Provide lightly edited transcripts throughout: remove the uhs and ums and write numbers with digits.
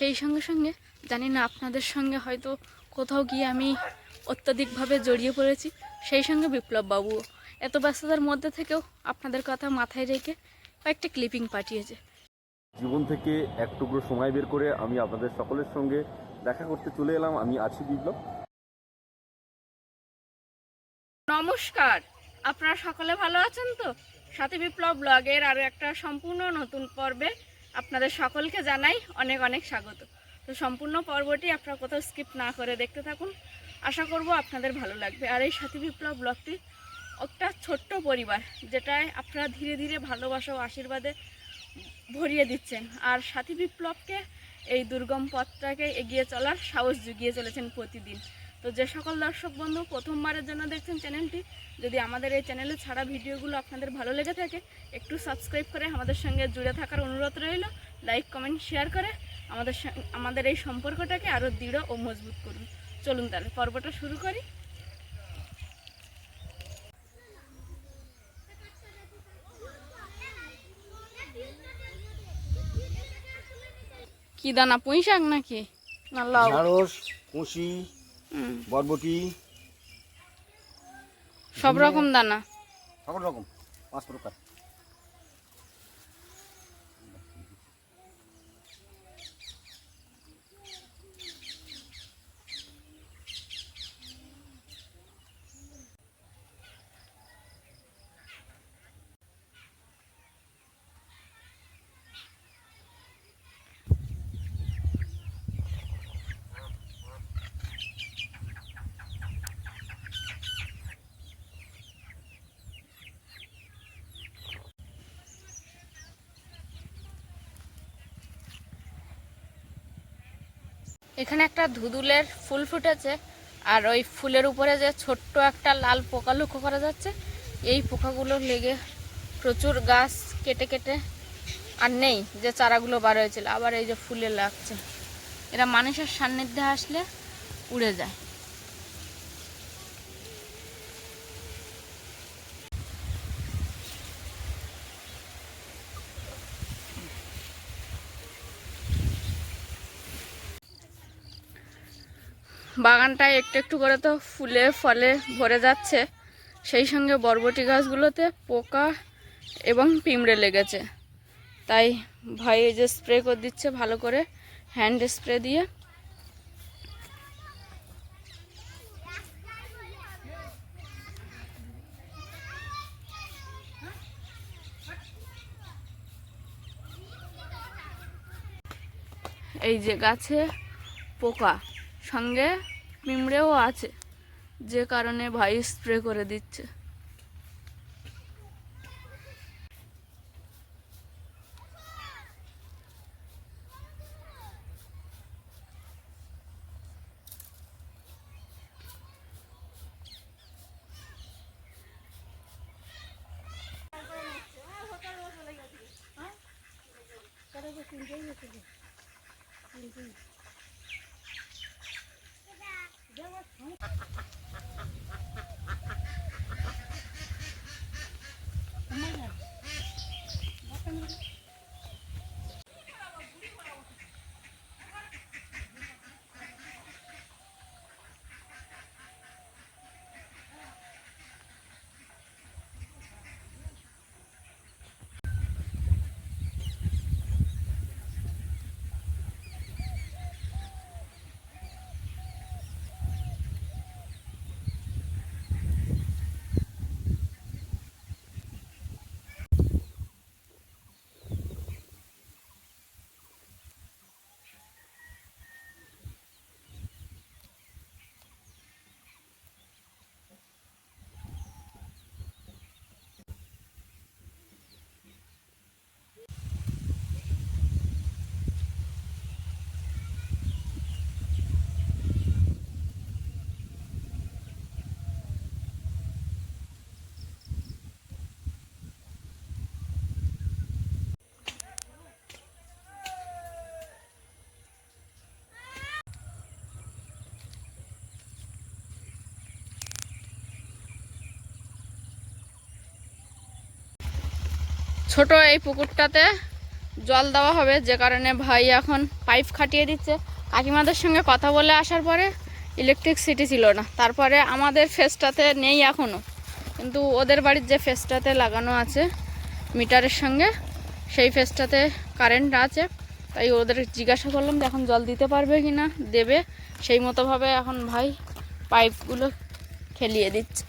সেই সঙ্গে সঙ্গে জানি না আপনাদের সঙ্গে হয়তো কোথাও গিয়ে আমি অত্যধিকভাবে জড়িয়ে পড়েছি, সেই সঙ্গে বিপ্লব বাবুও এত ব্যস্ততার মধ্যে থেকেও আপনাদের কথা মাথায় রেখে কয়েকটা ক্লিপিং পাঠিয়েছে। জীবন থেকে এক টুকরো সময় বের করে আমি আপনাদের সকলের সঙ্গে দেখা করতে চলে এলাম। আমি আছি বিপ্লব। নমস্কার, আপনারা সকলে ভালো আছেন তো? সাথী বিপ্লব ব্লগের আরও একটা সম্পূর্ণ নতুন পর্বে আপনাদের সকলকে জানাই অনেক অনেক স্বাগত। তো সম্পূর্ণ পর্বটি আপনারা কোথাও স্কিপ না করে দেখতে থাকুন, আশা করব আপনাদের ভালো লাগবে। আর এই সাথী বিপ্লব ব্লগটি একটা ছোট্ট পরিবার, যেটায় আপনারা ধীরে ধীরে ভালোবাসা ও আশীর্বাদে ভরিয়ে দিচ্ছেন, আর সাথী বিপ্লবকে এই দুর্গম পথটাকে এগিয়ে চলার সাহস জুগিয়ে চলেছেন প্রতিদিন। তো যে সকল দর্শক বন্ধু প্রথমবারের জন্য দেখছেন চ্যানেলটি, যদি আমাদের এই চ্যানেলে ছাড়া ভিডিওগুলো আপনাদের ভালো লেগে থাকে, একটু সাবস্ক্রাইব করে আমাদের সঙ্গে জুড়ে থাকার অনুরোধ রইল। লাইক কমেন্ট শেয়ার করে আমাদের এই সম্পর্কটাকে আরও দৃঢ় ও মজবুত করুন। চলুন তাহলে পর্বটা শুরু করি। কি দানা, পুঁই শাক নাকি না লাউ? ঢ্যাঁড়স, কুশি, বরবটি, সব রকম দানা। সকল রকম 5 প্রকার। এখানে একটা ধুদুলের ফুল ফুটেছে, আর ওই ফুলের উপরে যে ছোট্ট একটা লাল পোকা লক্ষ্য করা যাচ্ছে, এই পোকাগুলো লেগে প্রচুর গাছ কেটে কেটে আর নেই, যে চারাগুলো বার হয়েছিল আবার এই যে ফুলে লাগছে। এরা মানুষের সান্নিধ্যে আসলে উড়ে যায়। বাগানটায় একটু একটু করে তো ফুলে ফলে ভরে যাচ্ছে, সেই সঙ্গে বরবটি গাছগুলোতে পোকা এবং পিঁমড়ে লেগেছে। তাই ভাই এই যে স্প্রে করে দিচ্ছে ভালো করে, হ্যান্ড স্প্রে দিয়ে। এই যে গাছে পোকা সঙ্গে পিঁমড়েও আছে, যে কারণে ভাই স্প্রে করে দিচ্ছে। ছোট এই পুকুরটাতে জল দেওয়া হবে, যে কারণে ভাই এখন পাইপ খাটিয়ে দিচ্ছে। কাকিমাদের সঙ্গে কথা বলে আসার পরে ইলেকট্রিসিটি ছিল না, তারপরে আমাদের ফেসটাতে নেই এখনও, কিন্তু ওদের বাড়ির যে ফেসটাতে লাগানো আছে মিটারের সঙ্গে সেই ফেসটাতে কারেন্ট আছে। তাই ওদের জিজ্ঞাসা করলাম যে এখন জল দিতে পারবে কি না, দেবে। সেই মতোভাবে এখন ভাই পাইপগুলো খেলিয়ে দিচ্ছে।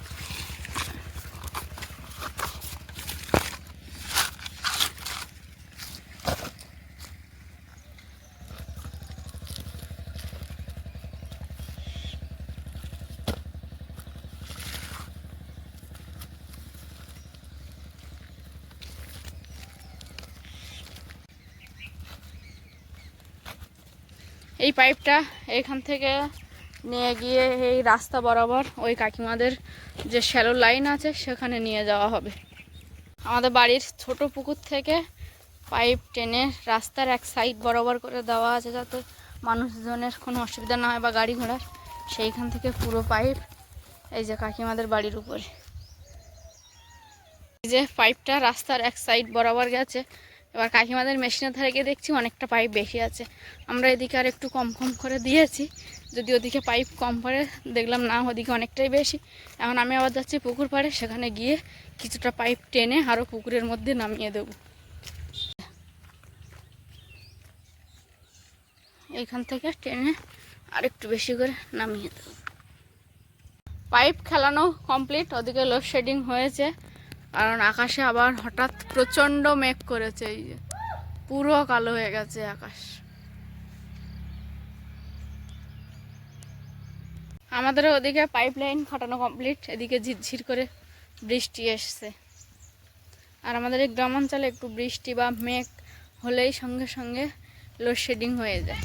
এই পাইপটা এখান থেকে নিয়ে গিয়ে এই রাস্তা বরাবর ওই কাকিমাদের যে শ্যালো লাইন আছে সেখানে নিয়ে যাওয়া হবে। আমাদের বাড়ির ছোট পুকুর থেকে পাইপ টেনে রাস্তার এক সাইড বরাবর করে দেওয়া আছে, যাতে মানুষজনের কোনো অসুবিধা না হয় বা গাড়ি ঘোড়ার। সেইখান থেকে পুরো পাইপ এই যে কাকিমাদের বাড়ির উপরে। এই যে পাইপটা রাস্তার এক সাইড বরাবর গেছে। এবার কাকিমাদের মেশিনের ধারে গিয়ে দেখছি অনেকটা পাইপ বেশি আছে। আমরা এদিকে আর একটু কম কম করে দিয়েছি, যদি ওদিকে পাইপ কম পড়ে দেখলাম না ওদিকে অনেকটাই বেশি। এখন আমি আবার যাচ্ছি পুকুর পাড়ে, সেখানে গিয়ে কিছুটা পাইপ টেনে আরও পুকুরের মধ্যে নামিয়ে দেব। এইখান থেকে টেনে আর একটু বেশি করে নামিয়ে দেব। পাইপ খেলানো কমপ্লিট। ওদিকে লোডশেডিং হয়েছে, কারণ আকাশে আবার হঠাৎ প্রচণ্ড মেঘ করেছে। এই যে পুরো কালো হয়ে গেছে আকাশ। আমাদের ওদিকে পাইপ লাইন ফাটানো কমপ্লিট। এদিকে ঝিরঝির করে বৃষ্টি এসছে। আর আমাদের এই গ্রামাঞ্চলে একটু বৃষ্টি বা মেঘ হলেই সঙ্গে সঙ্গে লোডশেডিং হয়ে যায়।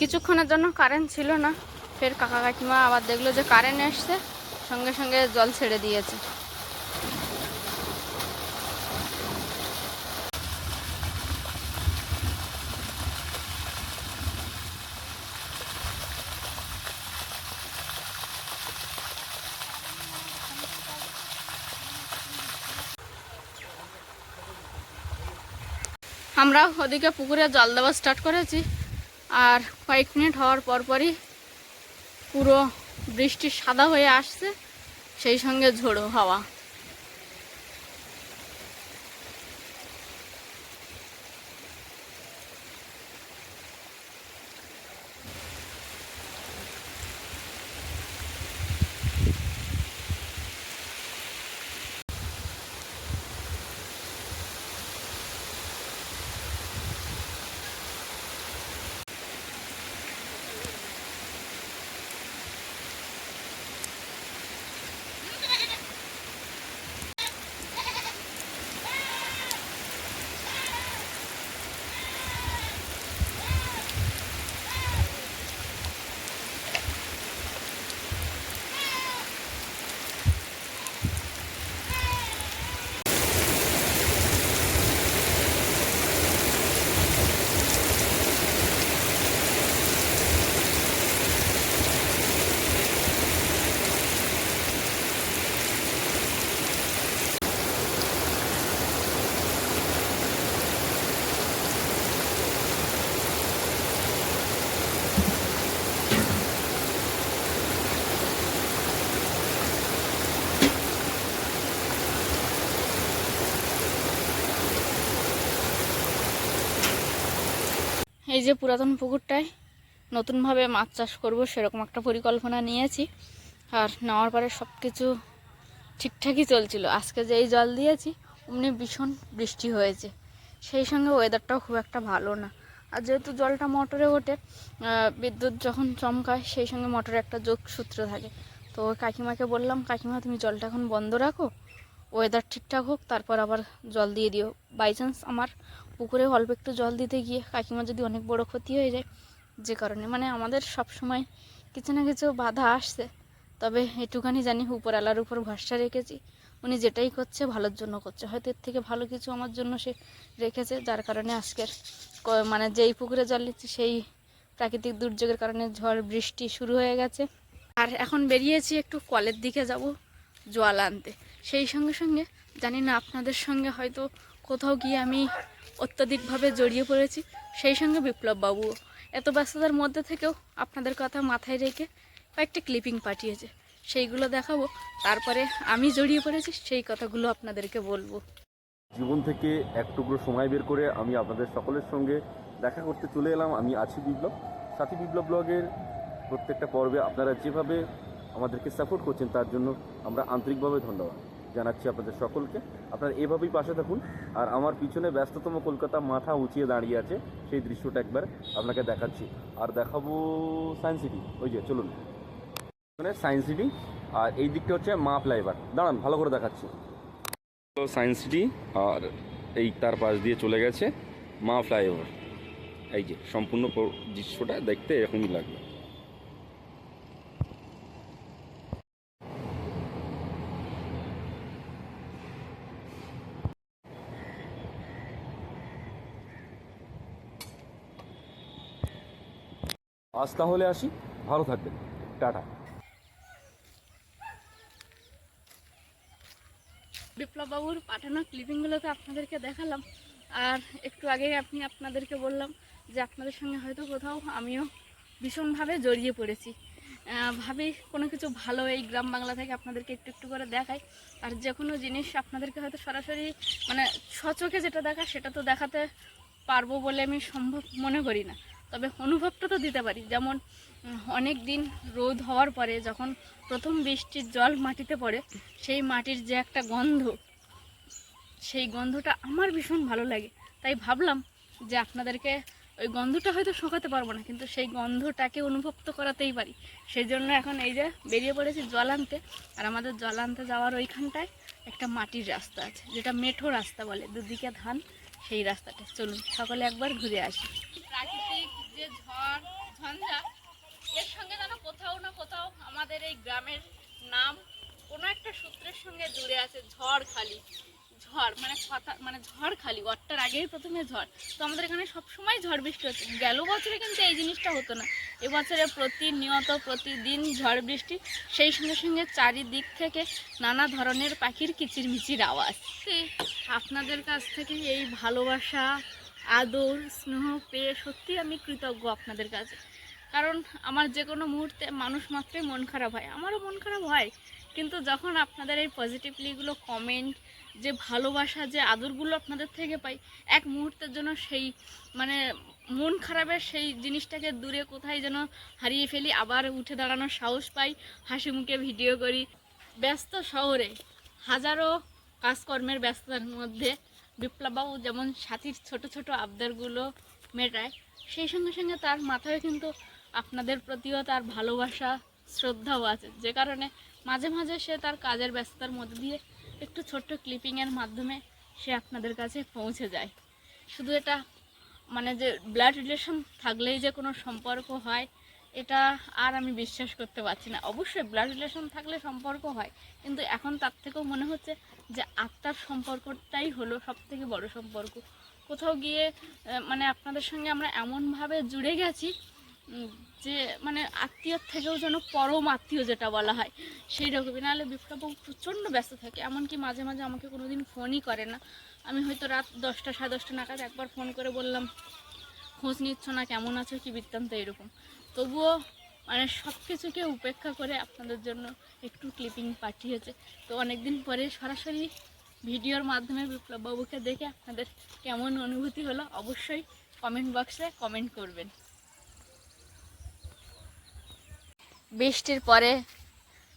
কিছুক্ষণের জন্য কারেন্ট ছিল না, ফের কাকা কাকিমা আবার দেখলো যে কারেন্ট এসছে, সঙ্গে সঙ্গে জল ছেড়ে দিয়েছে। আমরা ওদিকে পুকুরে জল দেওয়া স্টার্ট করেছি, আর কয়েক মিনিট হওয়ার পরপরই পুরো বৃষ্টি সাদা হয়ে আসছে, সেই সঙ্গে ঝোড়ো হাওয়া। এই যে পুরাতন পুকুরটায় নতুনভাবে মাছ চাষ করব, সেরকম একটা পরিকল্পনা নিয়েছি। আর নেওয়ার পরে সব কিছু ঠিকঠাকই চলছিল। আজকে যেই জল দিয়েছি অমনি ভীষণ বৃষ্টি হয়েছে, সেই সঙ্গে ওয়েদারটাও খুব একটা ভালো না। আর যেহেতু জলটা মোটরে ওঠে, বিদ্যুৎ যখন চমকায় সেই সঙ্গে মোটরে একটা যোগসূত্র থাকে। তো কাকিমাকে বললাম, কাকিমা তুমি জলটা এখন বন্ধ রাখো, ওয়েদার ঠিকঠাক হোক, তারপর আবার জল দিয়ে দিও। বাই চান্স আমার পুকুরে অল্প একটু জল দিতে গিয়ে কাকিমা যদি অনেক বড় ক্ষতি হয়ে যায়, যে কারণে মানে আমাদের সব সময় কিছু না কিছু বাধা আসছে, তবে এটুখানি জানি উপরওয়ালার উপর ভরসা রেখেছি, উনি যেটাই করছে ভালোর জন্য করছে, হয়তো এর থেকে ভালো কিছু আমার জন্য সে রেখেছে, যার কারণে আজকের মানে যেই পুকুরে জল নিচ্ছি সেই প্রাকৃতিক দুর্যোগের কারণে ঝড় বৃষ্টি শুরু হয়ে গেছে। আর এখন বেরিয়েছি একটু কলের দিকে যাব জল আনতে। সেই সঙ্গে সঙ্গে জানি না আপনাদের সঙ্গে হয়তো কোথাও গিয়ে আমি অত্যধিকভাবে জড়িয়ে পড়েছি, সেই সঙ্গে বিপ্লববাবুও এত ব্যস্ততার মধ্যে থেকেও আপনাদের কথা মাথায় রেখে কয়েকটা ক্লিপিং পাঠিয়েছে, সেইগুলো দেখাবো। তারপরে আমি জড়িয়ে পড়েছি সেই কথাগুলো আপনাদেরকে বলবো। জীবন থেকে এক টুকরো সময় বের করে আমি আপনাদের সকলের সঙ্গে দেখা করতে চলে এলাম। আমি আছি বিপ্লব, সাথী বিপ্লব ব্লগের প্রত্যেকটা পর্বে আপনারা যেভাবে আমাদেরকে সাপোর্ট করছেন তার জন্য আমরা আন্তরিকভাবে ধন্যবাদ জানাচ্ছি আপনাদের সকলকে। আপনারা এভাবেই পাশে থাকুন। আর আমার পিছনে ব্যস্ততম কলকাতা মাথা উঁচিয়ে দাঁড়িয়ে আছে, সেই দৃশ্যটা একবার আপনাকে দেখাচ্ছি। আর দেখাবো সায়েন্স সিটি, ওই যে চলুন মানে সায়েন্স সিটি। আর এই দিকটা হচ্ছে মা ফ্লাইওভার, দাঁড়ান ভালো করে দেখাচ্ছি। সায়েন্স সিটি আর এই তার পাশ দিয়ে চলে গেছে মা ফ্লাইওভার। এই যে সম্পূর্ণ দৃশ্যটা দেখতে এরকমই লাগবে। আজ তাহলে আসি, ভালো থাকবেন, টাটা। বিপ্লববাবুর পাঠানো ক্লিপিংগুলো তো আপনাদেরকে দেখালাম, আর একটু আগেই আপনাদেরকে বললাম যে আপনাদের সঙ্গে হয়তো কোথাও আমিও ভীষণভাবে জড়িয়ে পড়েছি। ভাবি কোনো কিছু ভালো এই গ্রাম বাংলা থেকে আপনাদেরকে একটু একটু করে দেখাই। আর যে কোনো জিনিস আপনাদেরকে হয়তো সরাসরি মানে সচোখে যেটা দেখা সেটা তো দেখাতে পারবো বলে আমি সম্ভব মনে করি না, তবে অনুভবটা তো দিতে পারি। যেমন অনেক দিন রোদ হওয়ার পরে যখন প্রথম বৃষ্টির জল মাটিতে পড়ে, সেই মাটির যে একটা গন্ধ, সেই গন্ধটা আমার ভীষণ ভালো লাগে। তাই ভাবলাম যে আপনাদেরকে ওই গন্ধটা হয়তো শোকাতে পারবো না, কিন্তু সেই গন্ধটাকে অনুভব তো করাতেই পারি। সেই জন্য এখন এই যে বেরিয়ে পড়েছি জল আনতে। আর আমাদের জল আনতে যাওয়ার ওইখানটায় একটা মাটির রাস্তা আছে, যেটা মেঠো রাস্তা বলে, দুদিকে ধান, সেই রাস্তাটা। চলুন সকলে একবার ঘুরে আসি। প্রাকৃতিক যে ঝড় ঝঞ্ঝা, এর সঙ্গে যেন কোথাও না কোথাও আমাদের এই গ্রামের নাম কোনো একটা সূত্রের সঙ্গে জুড়ে আছে। ঝড়খালি, ঝড় মানে কথা মানে ঝড়খালি, ওয়ারটার আগেই প্রথমে ঝড়। তো আমাদের এখানে সবসময় ঝড় বৃষ্টি হচ্ছে। গেল বছরে কিন্তু এই জিনিসটা হতো না, এবছরে প্রতিনিয়ত প্রতিদিন ঝড় বৃষ্টি, সেই সঙ্গে সঙ্গে চারিদিক থেকে নানা ধরনের পাখির কিচিরমিচির আওয়াজ। আপনাদের কাছ থেকে এই ভালোবাসা, আদর, স্নেহ পেয়ে সত্যি আমি কৃতজ্ঞ আপনাদের কাছে। কারণ আমার যে কোনো মুহূর্তে মানুষ মাত্রই মন খারাপ হয়, আমারও মন খারাপ হয়, কিন্তু যখন আপনাদের এই পজিটিভলিগুলো কমেন্ট, যে ভালোবাসা, যে আদরগুলো আপনাদের থেকে পাই, এক মুহূর্তের জন্য সেই মানে মন খারাপের সেই জিনিসটাকে দূরে কোথায় যেন হারিয়ে ফেলি, আবার উঠে দাঁড়ানোর সাহস পাই, হাসি মুখে ভিডিও করি। ব্যস্ত শহরে হাজারো কাজকর্মের ব্যস্ততার মধ্যে বিপ্লববাবু যেমন সাথীর ছোট ছোট আবদারগুলো মেটায়, সেই সঙ্গে সঙ্গে তার মাথায় কিন্তু আপনাদের প্রতিও তার ভালোবাসা, শ্রদ্ধাও আছে, যে কারণে মাঝে মাঝে সে তার কাজের ব্যস্ততার মধ্যে দিয়ে একটু ছোট্ট ক্লিপিংয়ের মাধ্যমে সে আপনাদের কাছে পৌঁছে যায়। শুধু এটা মানে যে ব্লাড রিলেশন থাকলেই যে কোনো সম্পর্ক হয়, এটা আর আমি বিশ্বাস করতে পারছি না। অবশ্যই ব্লাড রিলেশন থাকলে সম্পর্ক হয়, কিন্তু এখন তার থেকেও মনে হচ্ছে যে আত্মার সম্পর্কটাই হলো সবথেকে বড় সম্পর্ক। কোথাও গিয়ে মানে আপনাদের সঙ্গে আমরা এমনভাবে জুড়ে গেছি যে মানে আত্মীয়র থেকেও যেন পরম আত্মীয় যেটা বলা হয়, সেই রকমই। নাহলে বিপ্লববাবু প্রচণ্ড ব্যস্ত থাকে, এমনকি মাঝে মাঝে আমাকে কোনো দিন ফোনই করে না। আমি হয়তো রাত 10টা সাড়ে 10টা নাগাদ একবার ফোন করে বললাম, খোঁজ নিচ্ছ না, কেমন আছো, কী বৃত্তান্ত, এরকম। তবুও মানে সব কিছুকে উপেক্ষা করে আপনাদের জন্য একটু ক্লিপিং পাঠিয়েছে। তো অনেক দিন পরে সরাসরি ভিডিওর মাধ্যমে বিপ্লববাবুকে দেখে আপনাদের কেমন অনুভূতি হলো অবশ্যই কমেন্ট বক্সে কমেন্ট করবেন। বৃষ্টির পরে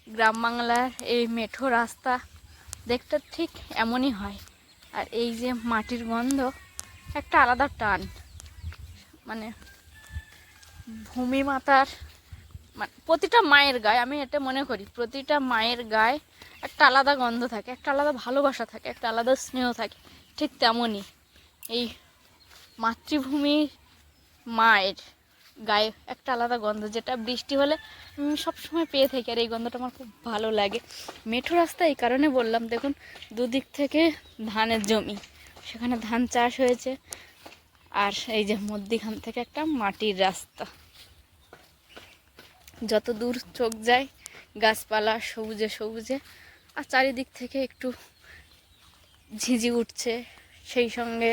গ্রাম বাংলার এই মেঠো রাস্তা দেখতে ঠিক এমনই হয়। আর এই যে মাটির গন্ধ, একটা আলাদা টান, মানে ভূমি মাতার মানে প্রতিটা মায়ের গায়ে, আমি এটা মনে করি প্রতিটা মায়ের গায়ে একটা আলাদা গন্ধ থাকে, একটা আলাদা ভালোবাসা থাকে, একটা আলাদা স্নেহ থাকে। ঠিক তেমনই এই মাতৃভূমির মায়ের গায়ে একটা আলাদা গন্ধ, যেটা বৃষ্টি হলে আমি সবসময় পেয়ে থাকি, আর এই গন্ধটা আমার খুব ভালো লাগে। মেঠো রাস্তা এই কারণে বললাম, দেখুন দুদিক থেকে ধানের জমি, সেখানে ধান চাষ হয়েছে, আর এই যে মধ্যিখান থেকে একটা মাটির রাস্তা, যত দূর চোখ যায় গাছপালা সবুজে সবুজে, আর চারিদিক থেকে একটু ঝিঝি উঠছে, সেই সঙ্গে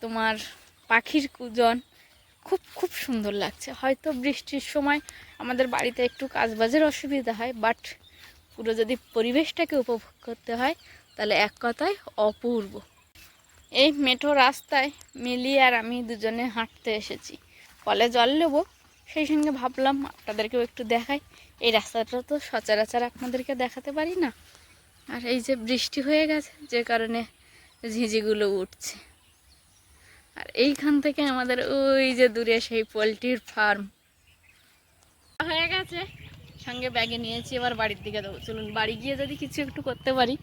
তোমার পাখির কুজন, খুব খুব সুন্দর লাগছে। হয়তো বৃষ্টির সময় আমাদের বাড়িতে একটু কাজবাজের অসুবিধা হয়, বাট পুরো যদি পরিবেশটাকে উপভোগ করতে হয় তাহলে এক কথায় অপূর্ব। এই মেঠো রাস্তায় মিলি আর আমি দুজনে হাঁটতে এসেছি, কলে জল নেবো, সেই সঙ্গে ভাবলাম আপনাদেরকেও একটু দেখাই। এই রাস্তাটা তো সচরাচর আপনাদেরকে দেখাতে পারি না, আর এই যে বৃষ্টি হয়ে গেছে যে কারণে ঝিঝিগুলো উঠছে। আর এইখান থেকে আমাদের ওই যে দূরে সেই পোলট্রির ফার্ম হয়ে গেছে, সঙ্গে ব্যাগে নিয়েছি, এবার বাড়ির দিকে দেবো। চলুন বাড়ি গিয়ে যদি কিছু একটু করতে পারি।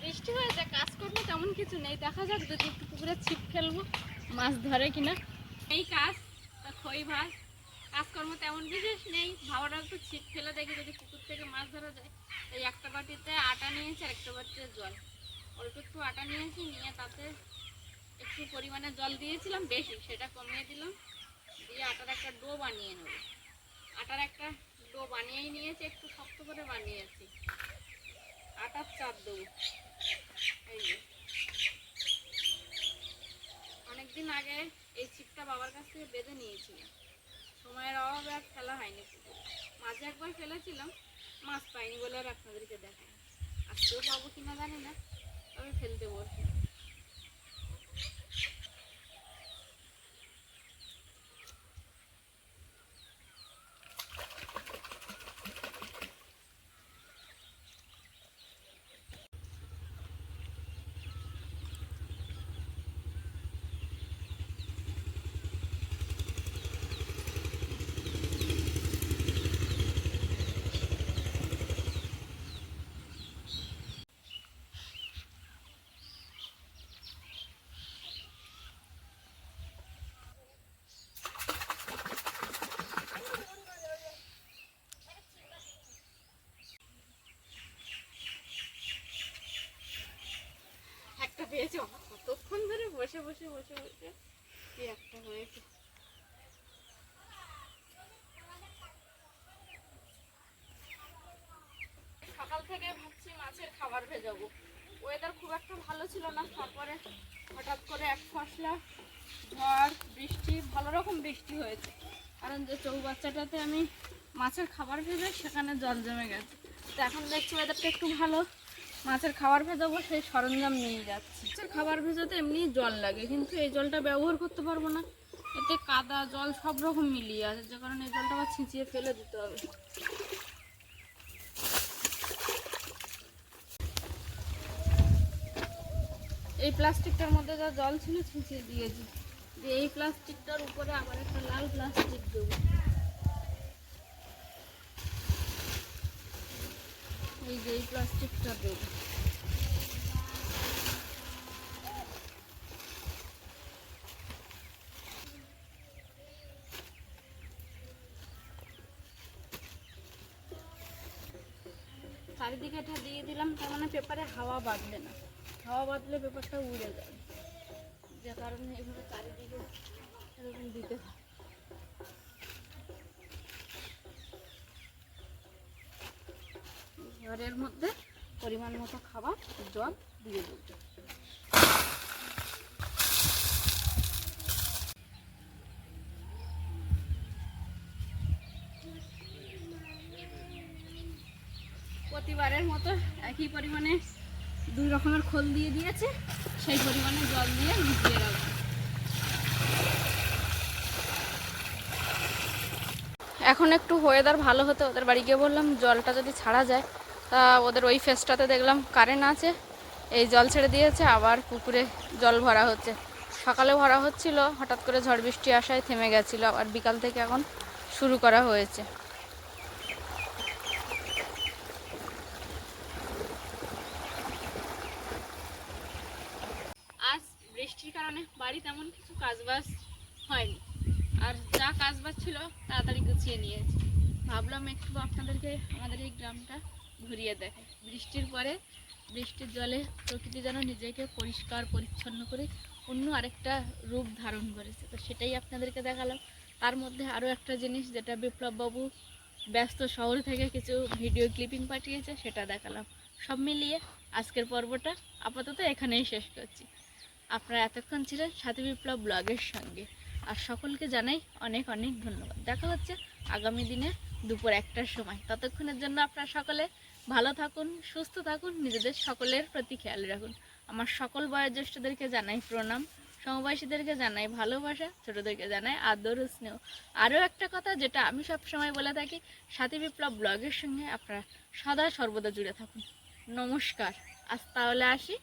বৃষ্টি হয়েছে, কাজ করবো তেমন কিছু নেই, দেখা যাক যদি একটু পুকুরে ছিপ ফেলবো, মাছ ধরে কিনা। এই কাজ খই ভাত, কাজকর্ম তেমন বিশেষ নেই, ভাবাটা একটু ছিপ ফেলে দেখি যদি পুকুর থেকে মাছ ধরা যায়। এই একটা বাটিতে আটা নিয়েছি আর একটা বাটিতে জল, অল্প একটু আটা নিয়েছি, নিয়ে তাতে একটু পরিমাণে জল দিয়েছিলাম বেশি, সেটা কমিয়ে দিলাম, দিয়ে আটার একটা ডো বানিয়ে নেব। আটার একটা ডো বানিয়েই নিয়েছি, একটু শক্ত করে বানিয়েছি, আটার চাপ দেবো। এই যে অনেকদিন আগে এই ছিপটা বাবার কাছ থেকে বেঁধে নিয়েছিলাম, সময়ের অভাবে আর ফেলা হয়নি পুকুরে। মাঝে একবার ফেলেছিলাম, মাছ পাইনি বলে আর আপনাদেরকে দেখাই, আজকেও পাবো কিনা জানি না, তবে ফেলতে বলছি। একটা পেয়েছি, কতক্ষণ ধরে বসে বসে বসে বসে একটা হয়েছে। সকাল থেকে ভাবছি মাছের খাবার ভেজাবো, ওয়েদার খুব একটা ভালো ছিল না, তারপরে হঠাৎ করে এক ফসলা ঝড় বৃষ্টি, ভালো রকম বৃষ্টি হয়েছে, কারণ যে চৌবাচ্চাটাতে আমি মাছের খাবার ভেজাই সেখানে জল জমে গেছে। তো এখন দেখছি ওয়েদারটা একটু ভালো, মাছের খাবার ভেজাবো সেই সরঞ্জাম নিয়ে যাচ্ছি। মাছের খাবার ভেজাতে এমনি জল লাগে, কিন্তু এই জলটা ব্যবহার করতে পারবো না, এতে কাদা জল সব রকম মিলিয়ে আছে, যে কারণে এই জলটা আবার ছিঁচিয়ে ফেলে দিতে হবে। এই প্লাস্টিকটার মধ্যে যা জল ছিল ছিঁচিয়ে দিয়েছি, দিয়ে এই প্লাস্টিকটার উপরে আবার একটা লাল প্লাস্টিক দেবো। এই যে এই প্লাস্টিকটা দেবো। চারিদিকে এটা দিয়ে দিলাম, তার মানে পেপারে হাওয়া বাঁধবে না, হাওয়া বাঁধলে পেপারটা উড়ে যাবে, যে কারণে এভাবে চারিদিকে এরকম দিতে হয়। ঘরের মধ্যে পরিমাণ মতো খাবার জল দিয়ে দেবো। প্রতিবারের মতো একই পরিমাণে 2 রকমের খোল দিয়ে দিয়েছে, সেই পরিমাণে জল দিয়ে ভিজিয়ে রাখবো। এখন একটু ওয়েদার ভালো হতে ওদের বাড়ি গিয়ে বললাম জলটা যদি ছাড়া যায়, তা ওদের ওই ফেসটাতে দেখলাম কারেন্ট আছে, এই জল ছেড়ে দিয়েছে, আবার পুকুরে জল ভরা হচ্ছে। সকালে ভরা হচ্ছিল, হঠাৎ করে ঝড় বৃষ্টি আসায় থেমে গেছিলো, আবার বিকাল থেকে এখন শুরু করা হয়েছে। আজ বৃষ্টির কারণে বাড়ি তেমন কিছু কাজবাজ হয়নি, আর যা কাজ কাজবাজ ছিল, তাড়াতাড়ি গুছিয়ে নিয়েছি। ভাবলাম একটু আপনাদেরকে আমাদের এই গ্রামটা ঘুরিয়ে দেখাই। বৃষ্টির পরে বৃষ্টির জলে প্রকৃতি যেন নিজেকে পরিষ্কার পরিচ্ছন্ন করে অন্য আরেকটা রূপ ধারণ করেছে, তো সেটাই আপনাদেরকে দেখালাম। তার মধ্যে আরও একটা জিনিস, যেটা বিপ্লববাবু ব্যস্ত শহর থেকে কিছু ভিডিও ক্লিপিং পাঠিয়েছে, সেটা দেখালাম। সব মিলিয়ে আজকের পর্বটা আপাতত এখানেই শেষ করছি। আপনারা এতক্ষণ ছিলেন সাথী বিপ্লব ব্লগের সঙ্গে, আর সকলকে জানাই অনেক অনেক ধন্যবাদ। দেখা হচ্ছে আগামী দিনে দুপুর 1টার সময়। ততক্ষণের জন্য আপনারা সকলে ভালো থাকুন, সুস্থ থাকুন, নিজেদের সকলের প্রতি খেয়াল রাখুন। আমার সকল বয়োজ্যেষ্ঠদেরকে জানাই প্রণাম, সমবয়সীদেরকে জানাই ভালোবাসা, ছোটদেরকে জানাই আদর ও স্নেহ। আরও একটা কথা, যেটা আমি সব সময় বলে থাকি, সাথী বিপ্লব ব্লগের সঙ্গে আপনারা সদা সর্বদা জুড়ে থাকুন। নমস্কার, আজ তাহলে আসি।